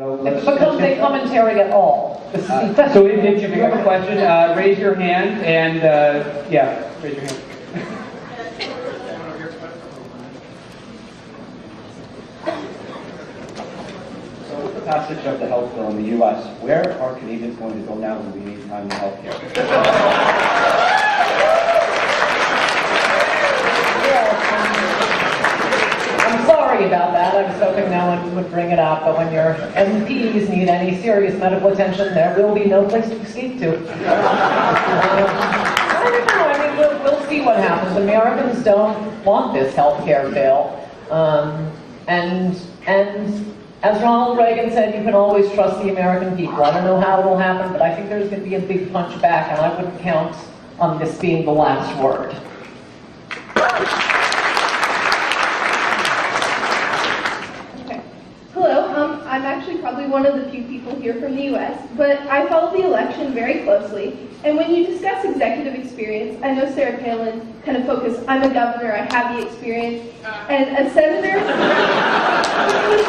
If it becomes a commentary at all. So if you have a question, raise your hand and, yeah, raise your hand. So with the passage of the health bill in the U.S., where are Canadians going to go now when we need timely health care? I'm sorry about that. I was hoping no one would bring it up, but when your MPs need any serious medical attention, there will be no place to escape to. I don't know. I mean, we'll see what happens. Americans don't want this health care bill. And as Ronald Reagan said, you can always trust the American people. I don't know how it will happen, but I think there's going to be a big punch back, and I wouldn't count on this being the last word. I'm actually probably one of the few people here from the U.S., but I followed the election very closely, and when you discuss executive experience, I know Sarah Palin kind of focused, I'm a governor, I have the experience, and a senator was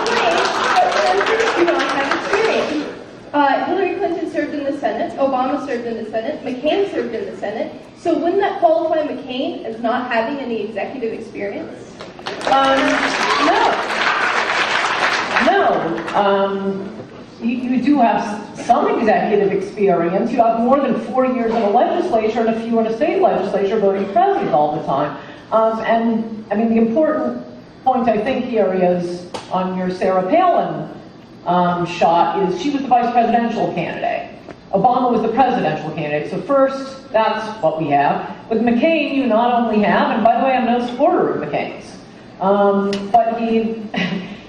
claimed that senators do not have experience. Hillary Clinton served in the Senate, Obama served in the Senate, McCain served in the Senate, so wouldn't that qualify McCain as not having any executive experience? No. You do have some executive experience. You have more than 4 years in a legislature and a few in a state legislature voting president all the time. And I mean, the important point I think here is on your Sarah Palin shot is she was the vice presidential candidate. Obama was the presidential candidate. So first, that's what we have. With McCain, you not only have, and by the way, I'm no supporter of McCain's, but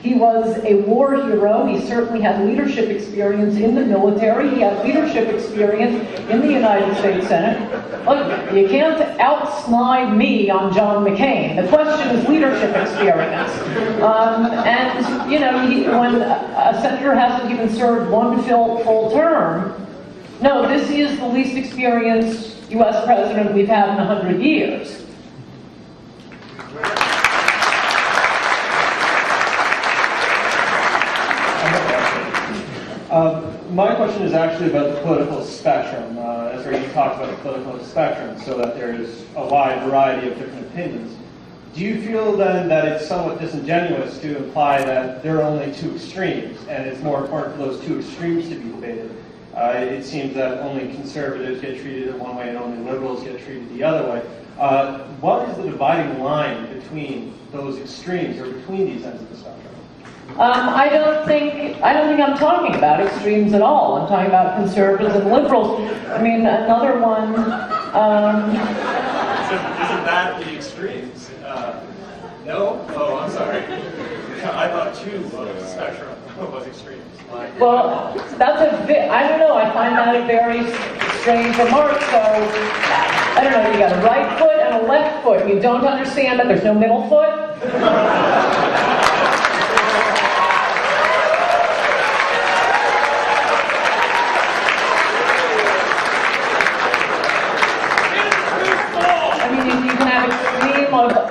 he was a war hero. He certainly had leadership experience in the military. He had leadership experience in the United States Senate. Look, you can't outsnide me on John McCain. The question is leadership experience. And, you know, when a senator hasn't even served one full term, no, this is the least experienced U.S. president we've had in 100 years. My question is actually about the political spectrum. As you talked about the political spectrum, so that there's a wide variety of different opinions. Do you feel then that it's somewhat disingenuous to imply that there are only two extremes, and it's more important for those two extremes to be debated? It seems that only conservatives get treated in one way and only liberals get treated the other way. What is the dividing line between those extremes, or between these ends of the spectrum? I don't think I'm talking about extremes at all. I'm talking about conservatives and liberals. I mean, another one. Isn't that the extremes? No? Oh, I'm sorry. I thought two was spectrum was extremes. Well, that's I don't know. I find that a very strange remark. So, I don't know. You got a right foot and a left foot. You don't understand that there's no middle foot.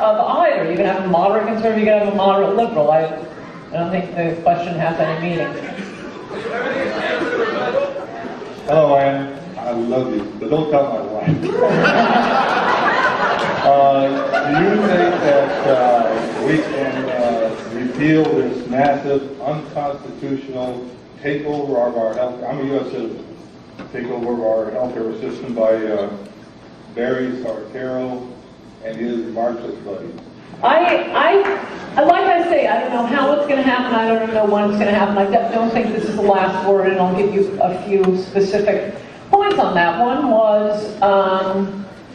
Of either. You can have a moderate conservative, you can have a moderate liberal. I don't think the question has any meaning. Hello, Ann. I love you, but don't tell my wife. Do you think that we can repeal this massive, unconstitutional takeover of our health? I'm a U.S. citizen. Takeover of our healthcare system by Barry Sartero and his Marxist buddies. Like I say, I don't know how it's going to happen. I don't know when it's going to happen. I don't think this is the last word, and I'll give you a few specific points on that. One was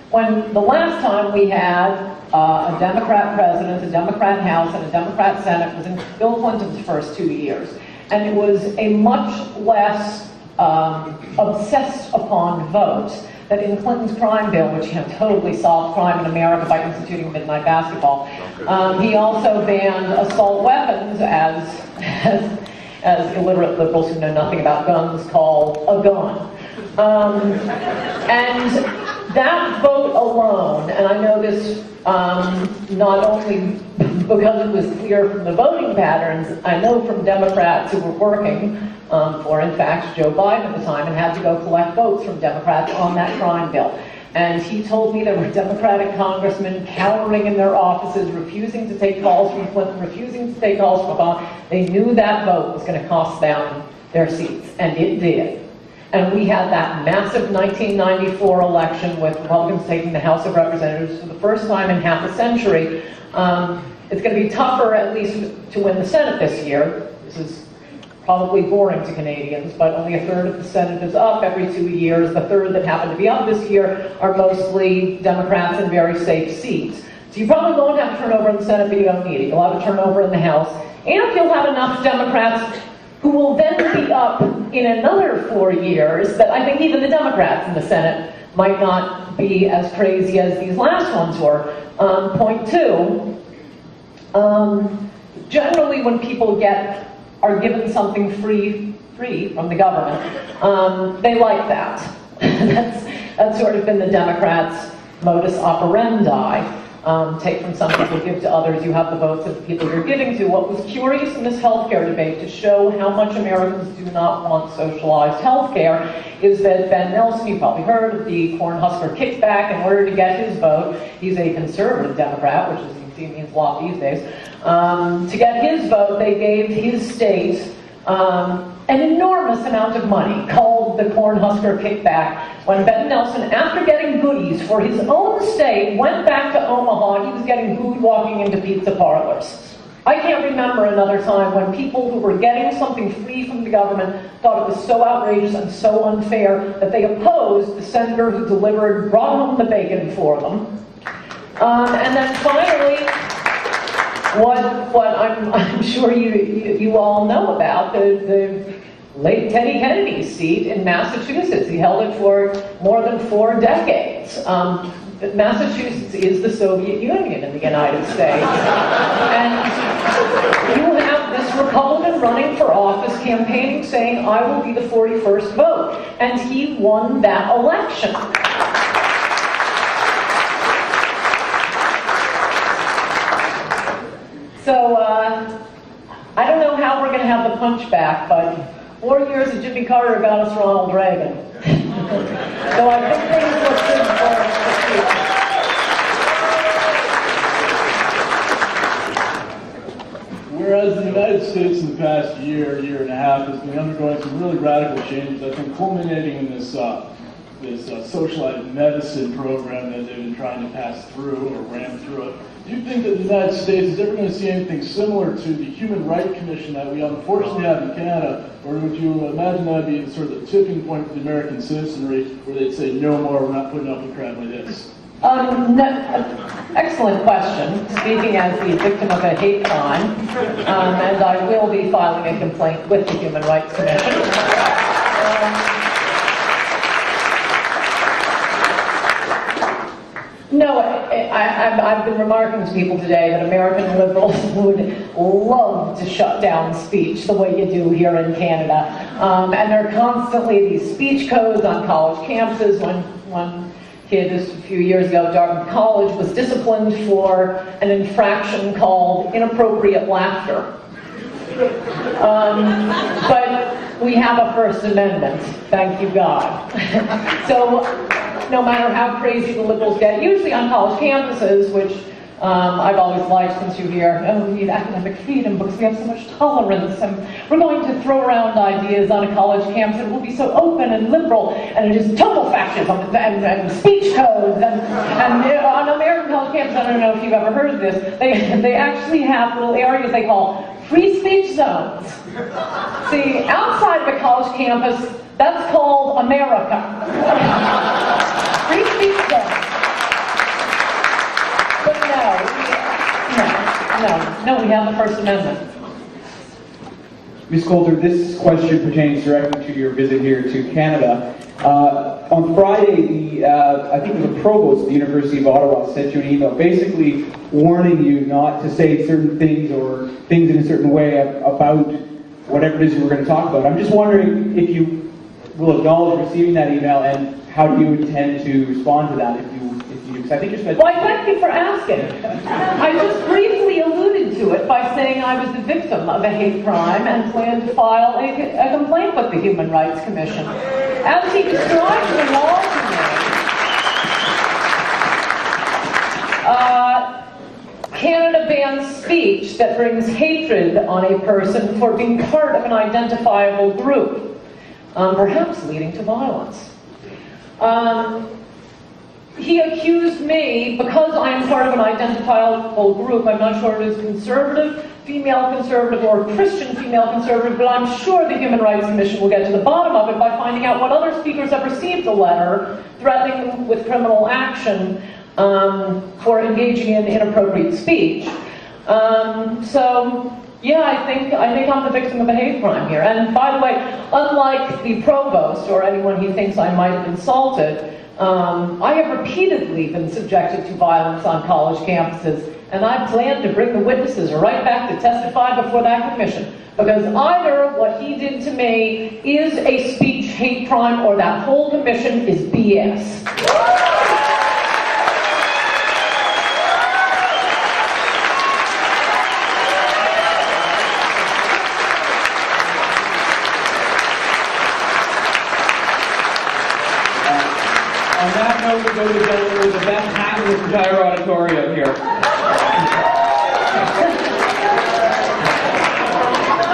when the last time we had a Democrat president, a Democrat House, and a Democrat Senate was in Bill Clinton's first 2 years. And it was a much less obsessed upon vote that in Clinton's crime bill, which totally solved crime in America by instituting midnight basketball, he also banned assault weapons, as illiterate liberals who know nothing about guns call a gun. that vote alone, and I know this not only because it was clear from the voting patterns, I know from Democrats who were working for, in fact, Joe Biden at the time, and had to go collect votes from Democrats on that crime bill. And he told me there were Democratic congressmen cowering in their offices, refusing to take calls from Clinton, refusing to take calls from Obama. They knew that vote was going to cost them their seats, and it did. And we had that massive 1994 election with Republicans taking the House of Representatives for the first time in half a century. It's going to be tougher, at least, to win the Senate this year. This is probably boring to Canadians, but only a third of the Senate is up every 2 years. The third that happen to be up this year are mostly Democrats in very safe seats. So you probably won't have turnover in the Senate, but you don't need it. You'll have a turnover in the House. And you'll have enough Democrats who will then be up in another 4 years that I think even the Democrats in the Senate might not be as crazy as these last ones were. Point two, generally when people are given something free from the government, they like that. That's sort of been the Democrats' modus operandi. Take from some people, give to others. You have the votes of the people you're giving to. What was curious in this healthcare debate to show how much Americans do not want socialized healthcare is that Ben Nelson, you probably heard of the Cornhusker kickback. In order to get his vote, he's a conservative Democrat, which as you can see means a lot these days. To get his vote, they gave his state an enormous amount of money called the Cornhusker kickback. When Ben Nelson, after getting goodies for his own state, went back to Omaha, he was getting booed walking into pizza parlors. I can't remember another time when people who were getting something free from the government thought it was so outrageous and so unfair that they opposed the senator who brought home the bacon for them. And then finally, what I'm sure you all know about, the late Teddy Kennedy's seat in Massachusetts. He held it for more than 4 decades. Massachusetts is the Soviet Union in the United States. And you have this Republican running for office campaigning saying, I will be the 41st vote. And he won that election. So, I don't know how we're going to have the punch back, but 4 years of Jimmy Carter got us Ronald Reagan. So I think things look good for us this year. Whereas the United States in the past year and a half has been undergoing some really radical changes, I think culminating in this socialized medicine program that they've been trying to pass through or ram through it. Do you think that the United States is ever going to see anything similar to the Human Rights Commission that we unfortunately have in Canada, or would you imagine that would be sort of the tipping point for the American citizenry where they'd say, no more, we're not putting up with crap like this? Excellent question. Speaking as the victim of a hate crime, and I will be filing a complaint with the Human Rights Commission. No, I've been remarking to people today that American liberals would love to shut down speech the way you do here in Canada. And there are constantly these speech codes on college campuses. One kid just a few years ago, Dartmouth College, was disciplined for an infraction called inappropriate laughter. But we have a First Amendment, thank you God. So no matter how crazy the liberals get, usually on college campuses, which I've always liked since you're here, we need academic freedom because we have so much tolerance, and we're going to throw around ideas on a college campus and it will be so open and liberal, and it is total fascism and speech codes, and on American college campus, I don't know if you've ever heard of this, they actually have little areas they call free speech zones. See, outside of a college campus, that's called America. Free speech zone. But no, we have the First Amendment. Ms. Coulter, this question pertains directly to your visit here to Canada. On Friday, I think it was the provost of the University of Ottawa sent you an email basically warning you not to say certain things or things in a certain way about whatever it is you were going to talk about. I'm just wondering if you will acknowledge receiving that email, and how do you intend to respond to that if you, because I think you're supposed to... Why, thank you for asking. I just briefly alluded to it by saying I was the victim of a hate crime and planned to file a complaint with the Human Rights Commission. As he described the law to me, Canada bans speech that brings hatred on a person for being part of an identifiable group, perhaps leading to violence. He accused me, because I am part of an identifiable group, I'm not sure it is conservative, female conservative, or Christian female conservative, but I'm sure the Human Rights Commission will get to the bottom of it by finding out what other speakers have received a letter threatening them with criminal action for engaging in inappropriate speech. So, yeah, I think I'm the victim of a hate crime here. And by the way, unlike the provost or anyone he thinks I might have insulted, I have repeatedly been subjected to violence on college campuses, and I plan to bring the witnesses right back to testify before that commission. Because either what he did to me is a speech hate crime, or that whole commission is BS. On that note, we go to the gentleman with the best hat in this entire auditorium here.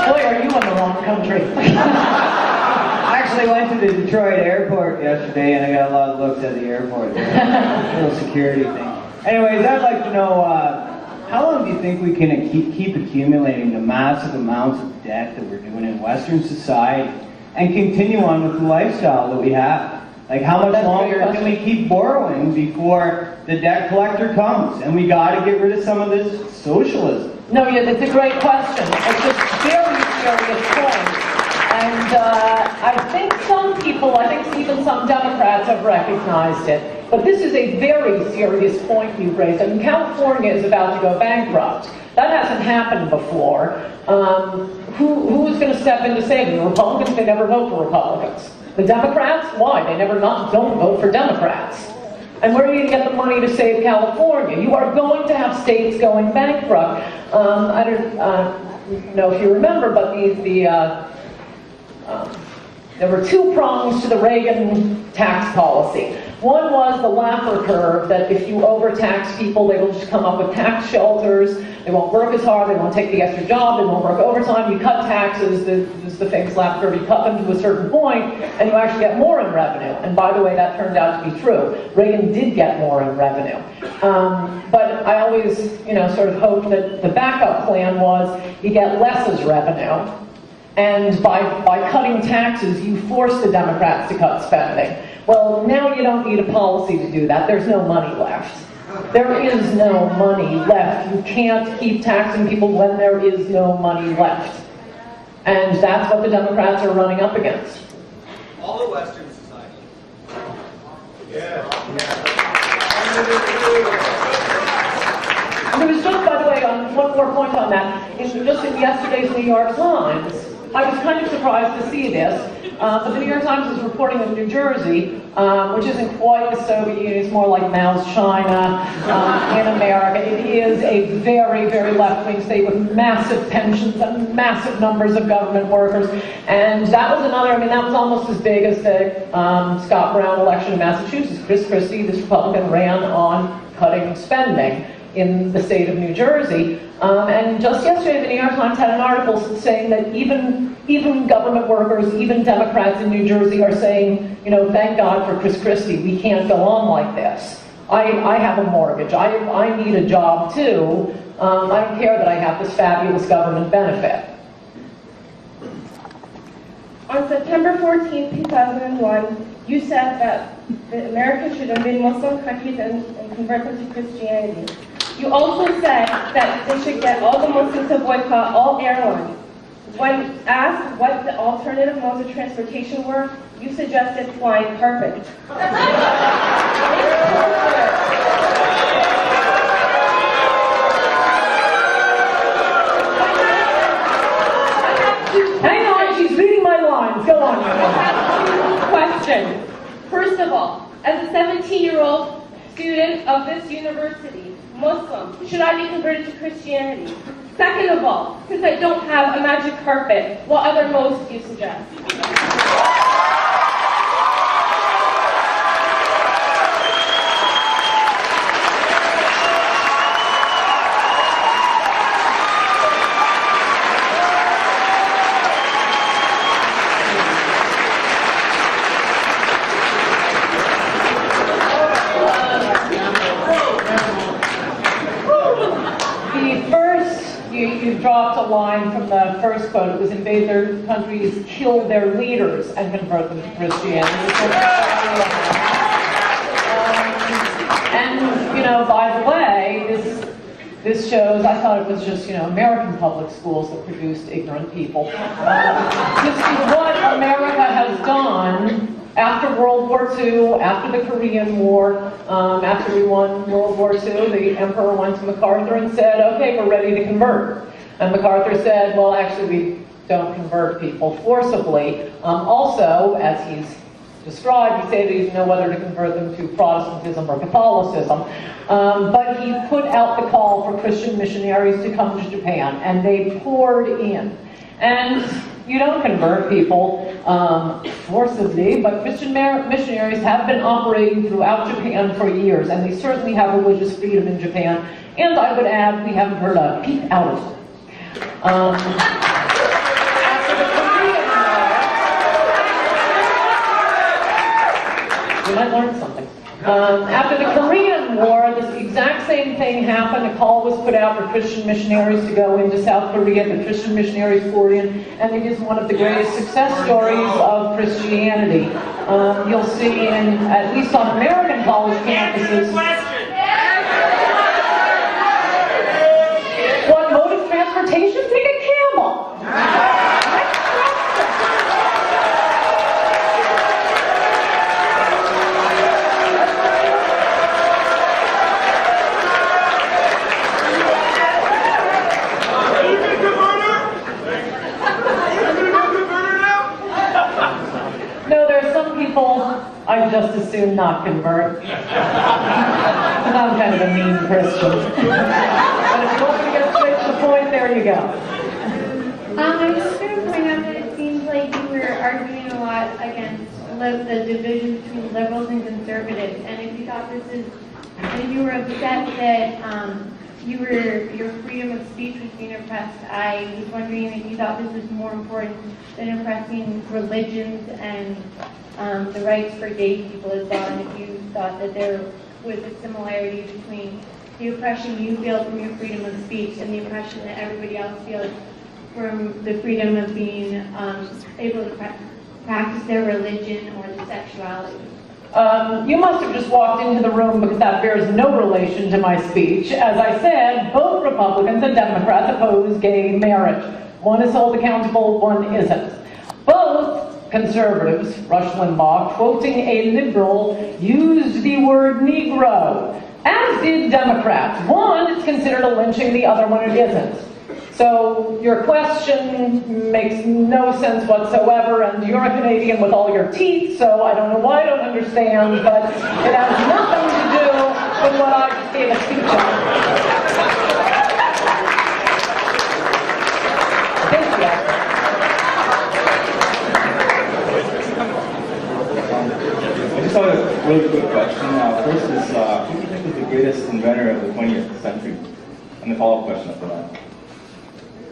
Boy, are you in the wrong country. I actually went to the Detroit airport yesterday, and I got a lot of looks at the airport. Little security thing. Anyways, I'd like to know, how long do you think we can keep accumulating the massive amounts of debt that we're doing in Western society and continue on with the lifestyle that we have? Like, how much longer can we keep borrowing before the debt collector comes? And we got to get rid of some of this socialism. No, yeah, that's a great question. It's a very serious point. And I think some people, I think even some Democrats have recognized it. But this is a very serious point you've raised. I mean, California is about to go bankrupt. That hasn't happened before. Who is going to step in to save them? The Republicans? They never vote for Republicans. The Democrats? Why? They never don't vote for Democrats. And where are you going to get the money to save California? You are going to have states going bankrupt. I don't know if you remember, but there were two prongs to the Reagan tax policy. One was the Laffer curve, that if you overtax people, they will just come up with tax shelters. They won't work as hard, they won't take the extra job, they won't work overtime. You cut taxes, this is the famous Laffer curve, you cut them to a certain point, and you actually get more in revenue. And by the way, that turned out to be true. Reagan did get more in revenue. But I always, sort of hoped that the backup plan was you get less as revenue. And by cutting taxes, you force the Democrats to cut spending. Well, now you don't need a policy to do that. There's no money left. There is no money left. You can't keep taxing people when there is no money left. And that's what the Democrats are running up against. All of Western society. There was just, by the way, one more point on that. Just in yesterday's New York Times, I was kind of surprised to see this, but the New York Times is reporting that New Jersey, which isn't quite the Soviet Union, it's more like Mao's China in America. It is a very, very left-wing state with massive pensions and massive numbers of government workers. And that was that was almost as big as the Scott Brown election in Massachusetts. Chris Christie, this Republican, ran on cutting spending in the state of New Jersey. And just yesterday, the New York Times had an article saying that even government workers, even Democrats in New Jersey are saying, thank God for Chris Christie, we can't go on like this. I have a mortgage, I need a job too. I don't care that I have this fabulous government benefit. On September 14, 2001, you said that America should invade Muslim countries and convert them to Christianity. You also said that they should get all the Muslims to boycott all airlines. When asked what the alternative modes of transportation were, you suggested flying carpets. Hang on, she's reading my lines. Go on. question. First of all, as a 17-year-old student of this university, Muslim, should I be converted to Christianity? Second of all, since I don't have a magic carpet, what other modes do you suggest? You dropped a line from the first quote. It was invade their countries, kill their leaders, and convert them to Christianity. And, you know, by the way, this shows, I thought it was just, you know, American public schools that produced ignorant people. This is what America has done after World War II, after the Korean War, after we won World War II, the emperor went to MacArthur and said, okay, we're ready to convert. And MacArthur said, well, actually, we don't convert people forcibly. Also, as he's described, he said he didn't know whether to convert them to Protestantism or Catholicism. But he put out the call for Christian missionaries to come to Japan, and they poured in. And you don't convert people forcibly, but Christian missionaries have been operating throughout Japan for years, and they certainly have religious freedom in Japan. And I would add, we haven't heard a peep out of them. After the Korean War, you might learn something. After the Korean War, this exact same thing happened. A call was put out for Christian missionaries to go into South Korea. The Christian missionaries poured in, and it is one of the greatest success stories of Christianity. You'll see in, at least on American college campuses. What mode of transportation? Take a camel. I'd just as soon not convert. And I'm kind of a mean Christian. But if you want me to get straight to the point, there you go. I'm just going to point out that it seems like you were arguing a lot against the division between liberals and conservatives. And if you thought if you were upset that your freedom of speech was being oppressed, I was wondering if you thought this was more important than oppressing religions and the rights for gay people as well, and if you thought that there was a similarity between the oppression you feel from your freedom of speech and the oppression that everybody else feels from the freedom of being able to practice their religion or their sexuality. You must have just walked into the room because that bears no relation to my speech. As I said, both Republicans and Democrats oppose gay marriage. One is held accountable, one isn't. Both conservatives, Rush Limbaugh, quoting a liberal, used the word Negro, as did Democrats. One is considered a lynching, the other one it isn't. So your question makes no sense whatsoever, and you're a Canadian with all your teeth, so I don't know why I don't understand, but it has nothing to do with what I just gave a speech on. Thank you. I just have a really quick question. First is, who do you think is the greatest inventor of the 20th century? And the follow-up question after that.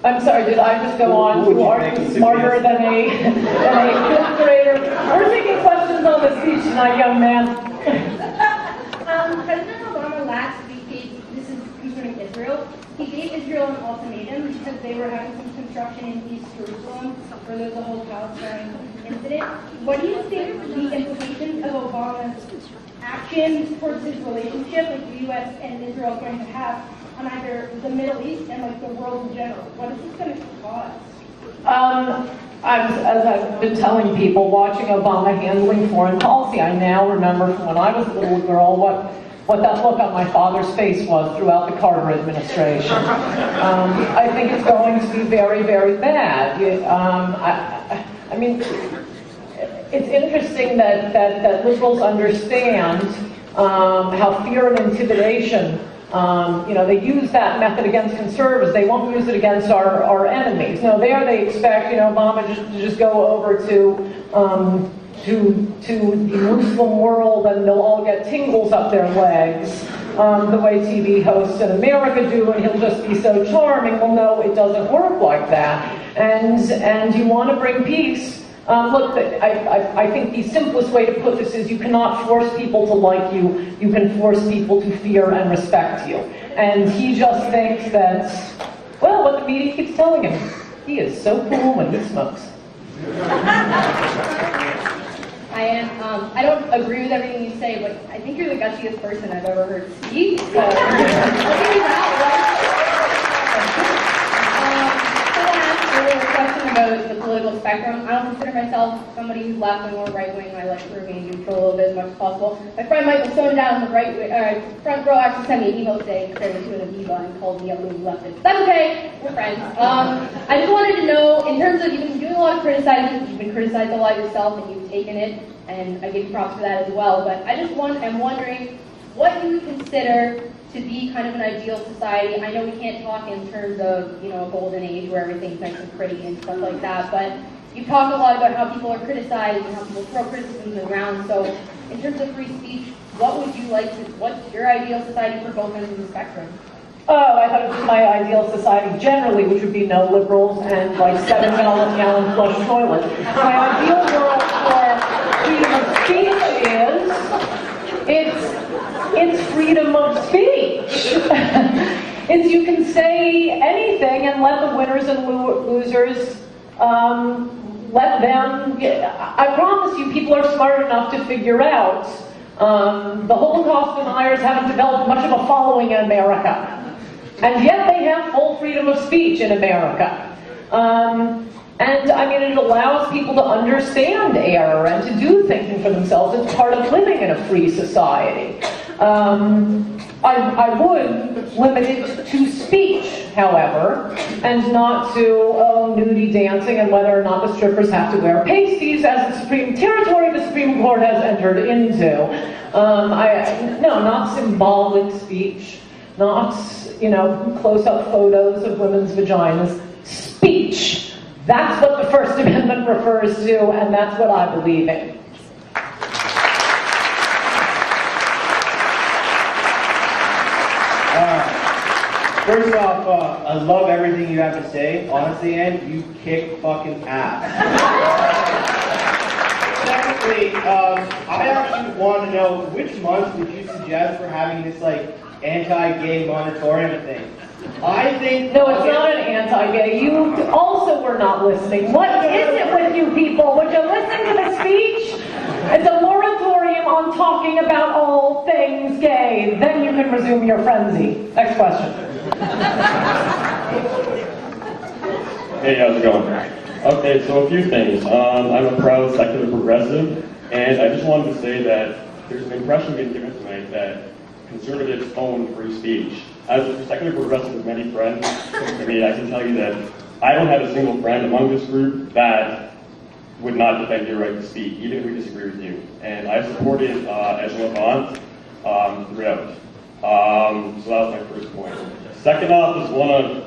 I'm sorry, did I just go on to argue smarter than a fifth grader? We're taking questions on the speech tonight, young man. President Obama last week this is concerning Israel, he gave Israel an ultimatum because they were having some construction in East Jerusalem where there's a whole Palestine incident. What do you think the implications of Obama's actions towards his relationship with the U.S. and Israel are going to have on either the Middle East and like the world in general? What is this going to cause? As I've been telling people, watching Obama handling foreign policy, I now remember from when I was a little girl what that look on my father's face was throughout the Carter administration. I think it's going to be very, very bad. I mean, it's interesting that liberals understand how fear and intimidation, they use that method against conservatives. They won't use it against our enemies. No, there they expect, Obama to just go over to the Muslim world and they'll all get tingles up their legs, the way TV hosts in America do, and he'll just be so charming. Well, no, it doesn't work like that. And you want to bring peace. Look, I think the simplest way to put this is you cannot force people to like you. You can force people to fear and respect you. And he just thinks that, well, what the media keeps telling him, he is so cool when he smokes. I don't agree with everything you say, but I think you're the gutsiest person I've ever heard speak. So, I'll give you that. I want to ask a question about the political spectrum. I don't consider myself somebody who's left wing or right wing. I like to remain neutral a little bit as much as possible. My friend Michael Stone down in the front row actually sent me an email today compared to an amoeba and called me a little leftist. That's okay. We're friends. I just wanted to know, in terms of, you've been doing a lot of criticizing, you've been criticized a lot yourself, and you've taken it, and I give you props for that as well, but I just am wondering what you would consider to be kind of an ideal society. I know we can't talk in terms of, a golden age where everything's nice and pretty and stuff like that, but you've talked a lot about how people are criticized and how people throw criticisms around, so in terms of free speech, what's your ideal society for both ends of the spectrum? Oh, I thought it was my ideal society generally, which would be no liberals and like 7-gallon flush toilets. My ideal world for freedom of speech it's freedom of speech. It's you can say anything and let the winners and losers, let them, I promise you people are smart enough to figure out the Holocaust deniers haven't developed much of a following in America. And yet they have full freedom of speech in America. And I mean, it allows people to understand error and to do thinking for themselves. It's part of living in a free society. I would limit it to speech, however, and not to nudie dancing and whether or not the strippers have to wear pasties as the Supreme Court has entered into. No, not symbolic speech, not close-up photos of women's vaginas. Speech. That's what the First Amendment refers to, and that's what I believe in. First off, I love everything you have to say. Honestly, Ann, you kick fucking ass. Secondly, I actually want to know which month would you suggest for having this anti-gay moratorium thing? I think... No, it's not an anti-gay. You also were not listening. What is it with you people? Would you listen to the speech? It's a moratorium on talking about all things gay. Then you can resume your frenzy. Next question. Hey, how's it going? Okay, so a few things. I'm a proud secular progressive, and I just wanted to say that there's an impression being given tonight that conservatives own free speech. As a secular progressive with many friends, I can tell you that I don't have a single friend among this group that would not defend your right to speak, even if we disagree with you. And I supported Angela Vaughn throughout. So that was my first point. Second off is one of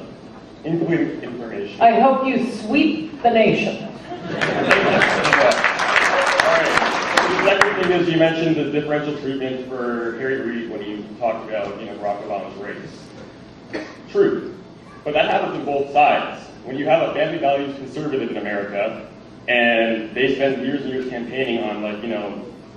incomplete information. I hope you sweep the nation. The second thing is you mentioned the differential treatment for Harry Reid when you talked about Barack Obama's race. True, but that happens on both sides. When you have a family values conservative in America, and they spend years and years campaigning on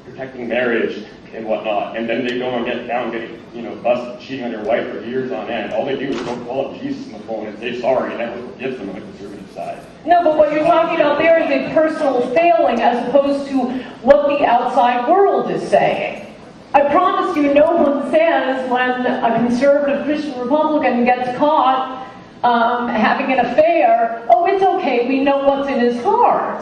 protecting marriage and whatnot, and then they go and get down getting busted cheating on their wife for years on end. All they do is go call up Jesus on the phone and say sorry, and everyone forgives them on the conservative side. No, but what you're talking about there is a personal failing as opposed to what the outside world is saying. I promise you, no one says when a conservative Christian Republican gets caught having an affair, oh, it's okay, we know what's in his heart.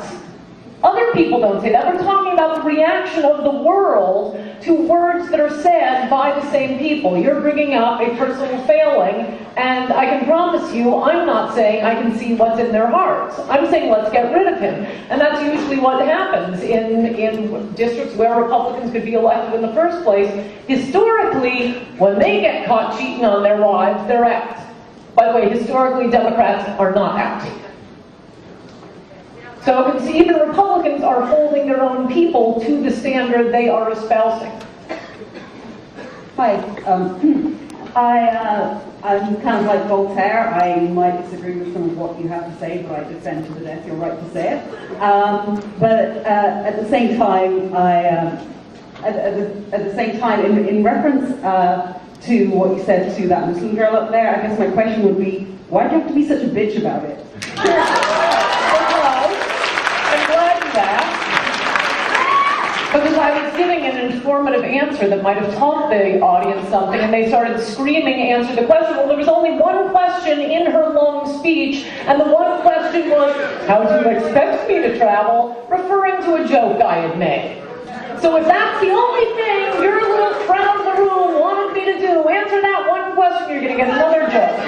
Other people don't say that. We're talking about the reaction of the world to words that are said by the same people. You're bringing up a personal failing, and I can promise you, I'm not saying I can see what's in their hearts. I'm saying let's get rid of him. And that's usually what happens in districts where Republicans could be elected in the first place. Historically, when they get caught cheating on their wives, they're out. By the way, historically, Democrats are not out. So even Republicans are holding their own people to the standard they are espousing. Hi. I'm kind of like Voltaire. I might disagree with some of what you have to say, but I defend to the death your right to say it. But at the same time, in reference to what you said to that Muslim girl up there, I guess my question would be, why do you have to be such a bitch about it? Because I was giving an informative answer that might have taught the audience something, and they started screaming, answer the question. Well, there was only one question in her long speech, and the one question was, how do you expect me to travel? Referring to a joke I had made. So if that's the only thing your little crowd in the room wanted me to do, answer that one question, you're going to get another joke.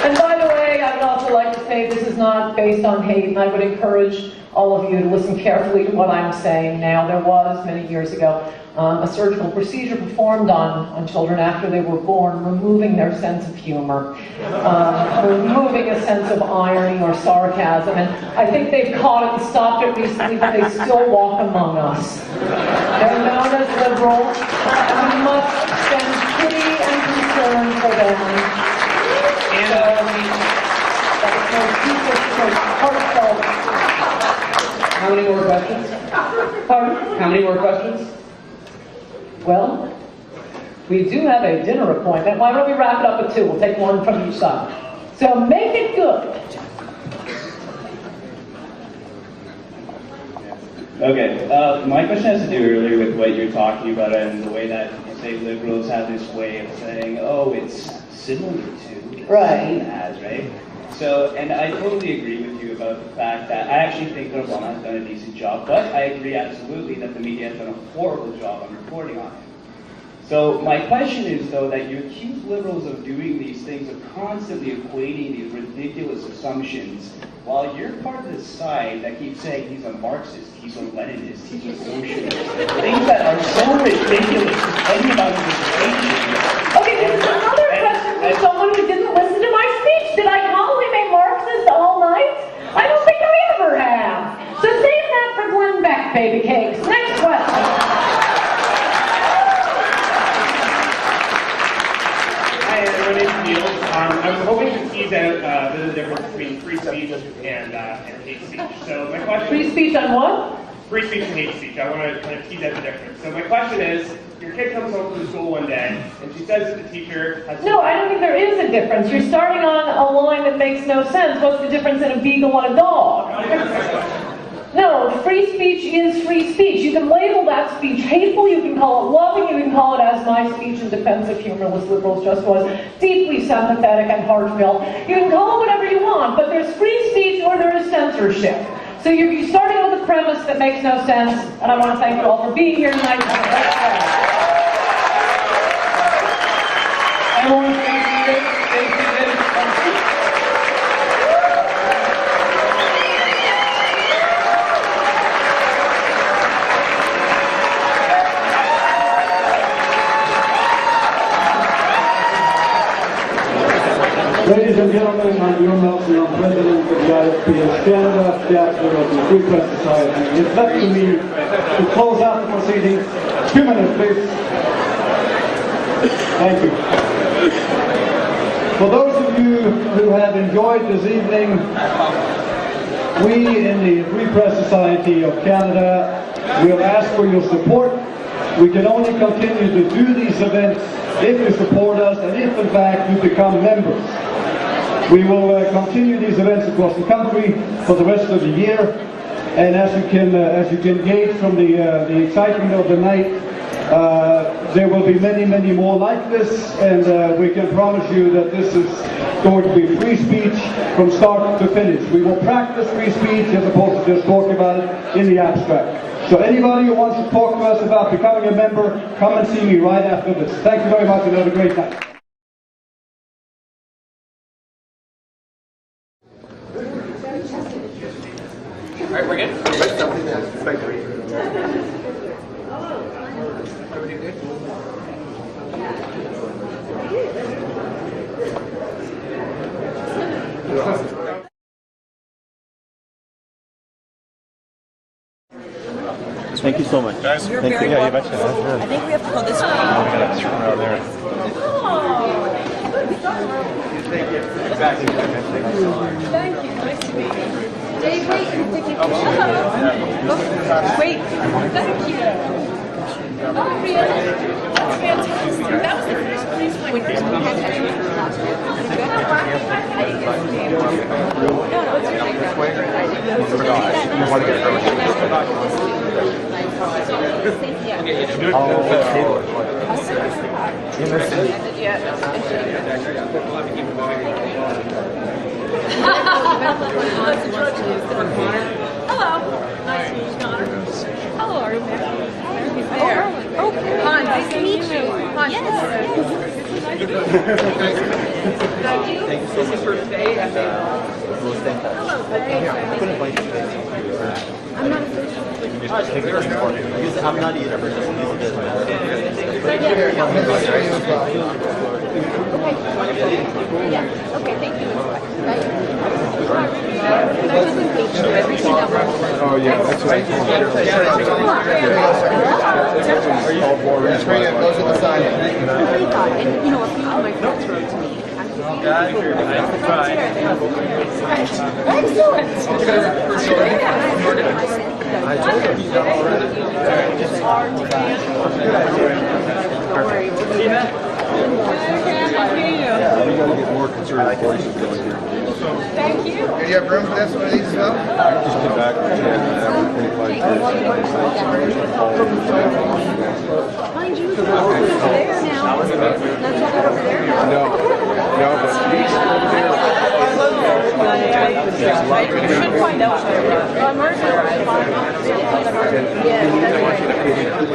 And by the way, I would also like to say this is not based on hate, and I would encourage all of you to listen carefully to what I'm saying now. There was, many years ago, a surgical procedure performed on children after they were born, removing their sense of humor, removing a sense of irony or sarcasm. And I think they've caught it and stopped it recently, but they still walk among us. They're known as liberals, and we must stand pity and concern for them. And that is so deepest, so heartfelt. How many more questions? Pardon? How many more questions? Well, we do have a dinner appointment. Why don't we wrap it up at 2? We'll take one from each side. So make it good. Okay, my question has to do earlier with what you're talking about and the way that you say liberals have this way of saying, oh, it's similar to, it's right. same as, right? So, and I totally agree with you about the fact that I actually think that Obama has done a decent job, but I agree absolutely that the media has done a horrible job on reporting on it. So my question is, though, that you accuse liberals of doing these things, of constantly equating these ridiculous assumptions, while you're part of the side that keeps saying he's a Marxist, he's a Leninist, he's a socialist, things that are so ridiculous to any about his education. Okay, there's another question from someone who didn't listen to my speech. Did I call him a Marxist all night? I don't think I ever have. So save that for Glenn Beck, baby cakes. Next question. Hi, my name's Neil. I was hoping to tease out the difference between free speech and hate speech. So my question... Free speech on what? Free speech and hate speech. I want to kind of tease out the difference. So my question is, your kid comes home from school one day, and she says that the teacher has... No, I don't think there is a difference. You're starting on a line that makes no sense. What's the difference in a beagle and a dog? No, free speech is free speech. You can label that speech hateful, you can call it loving, you can call it, as my speech in defense of humorless liberals just was, deeply sympathetic and heartfelt. You can call it whatever you want, but there's free speech or there is censorship. So you're starting with a premise that makes no sense, and I want to thank you all for being here tonight. Everyone, thank you. Ladies and gentlemen, I'm John Nelson, I'm President of the ISPS Canada, Chancellor of the Free Press Society. It's left to me to close out the proceedings. 2 minutes, please. Thank you. For those of you who have enjoyed this evening, we in the Free Press Society of Canada will ask for your support. We can only continue to do these events if you support us and if, in fact, you become members. We will continue these events across the country for the rest of the year, and as you can gauge from the excitement of the night, there will be many, many more like this, and we can promise you that this is going to be free speech from start to finish. We will practice free speech as opposed to just talking about it in the abstract. So anybody who wants to talk to us about becoming a member, come and see me right after this. Thank you very much and have a great night. All right, we're good? Everybody good? Thank you so much. Guys, Thank you. Yeah, you betcha. I think we have to go this way. Oh, we gohave to turn around there. Thank you. Nice to meet you. Dave, wait. You're taking a picture. Wait. Thank you. Oh, really? That's fantastic. That was the first place when we had to Hello. Nice to meet you, Connor. Hello, are you there? Oh, hi. Nice to meet you. Hi. Thank you so much. This is for Faye. Hello, Faye. I'm not I'm not either, but just use this. Yeah. Okay, thank you. Everything that was. Oh, yeah, that's right. Those are the signs. And, you know, a few of my friends wrote to me. I told him he's done already. It's hard to Don't worry. Yeah, we gotta get more conservative voices going here. Thank you. Do you have room for this one of these as well? Just get back Mind you, there now. That's all that over there. No, but these over there. You should find out.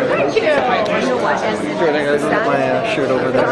Thank you. You know what? Sure, I got my shirt over there.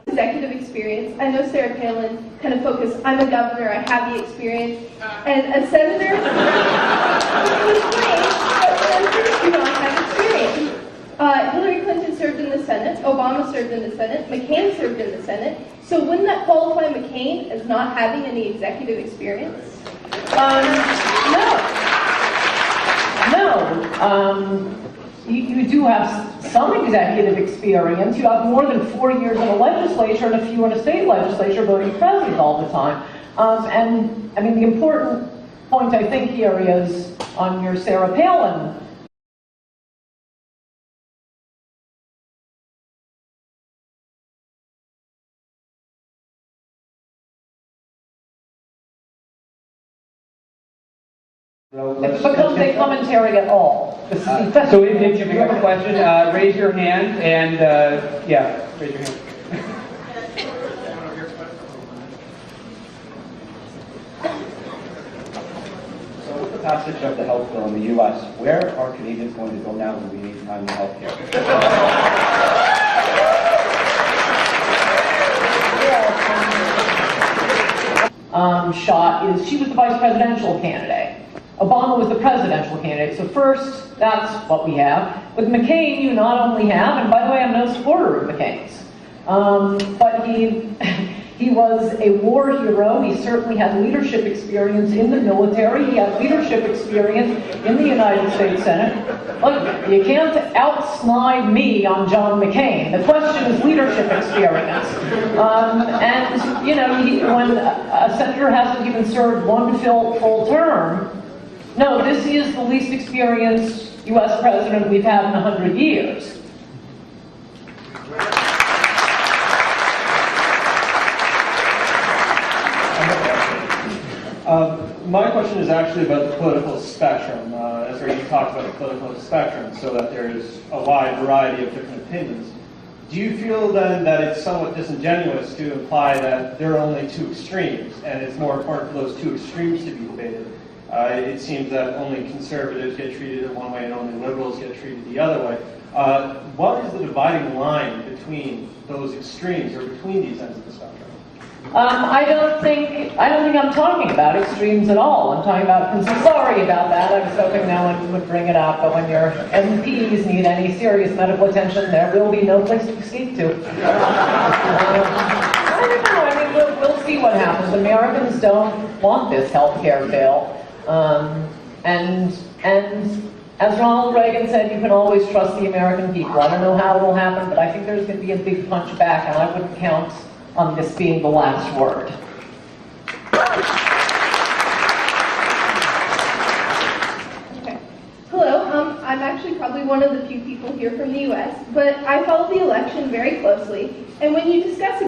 Executive experience. I know Sarah Palin kind of focused, I'm a governor, I have the experience. And a senator, senators do not have experience. Hillary Clinton served in the Senate, Obama served in the Senate, McCain served in the Senate. So wouldn't that qualify McCain as not having any executive experience? No. You do have some executive experience. You have more than 4 years in a legislature and a few in a state legislature voting president all the time. And I mean, the important point I think here is on your Sarah Palin. It becomes a commentary at all. So if you have a question, raise your hand and, yeah, raise your hand. So with the passage of the health bill in the U.S., where are Canadians going to go now when we need timely health care? Shot is she was the vice presidential candidate. Obama was the presidential candidate. So first, that's what we have. With McCain, you not only have, and by the way, I'm no supporter of McCain's, but He was a war hero. He certainly had leadership experience in the military. He had leadership experience in the United States Senate. Look, you can't outsnide me on John McCain. The question is leadership experience. And, you know, when a senator hasn't even served one full term, no, this is the least experienced U.S. president we've had in 100 years. My question is actually about the political spectrum. As you talked about the political spectrum, so that there is a wide variety of different opinions. Do you feel then that it's somewhat disingenuous to imply that there are only two extremes, and it's more important for those two extremes to be debated? It seems that only conservatives get treated in one way and only liberals get treated the other way. What is the dividing line between those extremes, or between these ends of the spectrum? I don't think I'm talking about extremes at all. I'm talking about, I'm so sorry about that. I was hoping no one would bring it up, but when your MPs need any serious medical attention, there will be no place to escape to. I don't know. I mean, we'll see what happens. Americans don't want this health care bill. And as Ronald Reagan said, you can always trust the American people. I don't know how it will happen, but I think there's going to be a big punch back, and I wouldn't count on this being the last word. Okay. Hello, I'm actually probably one of the few people here from the U.S., but I followed the election very closely, and when you discuss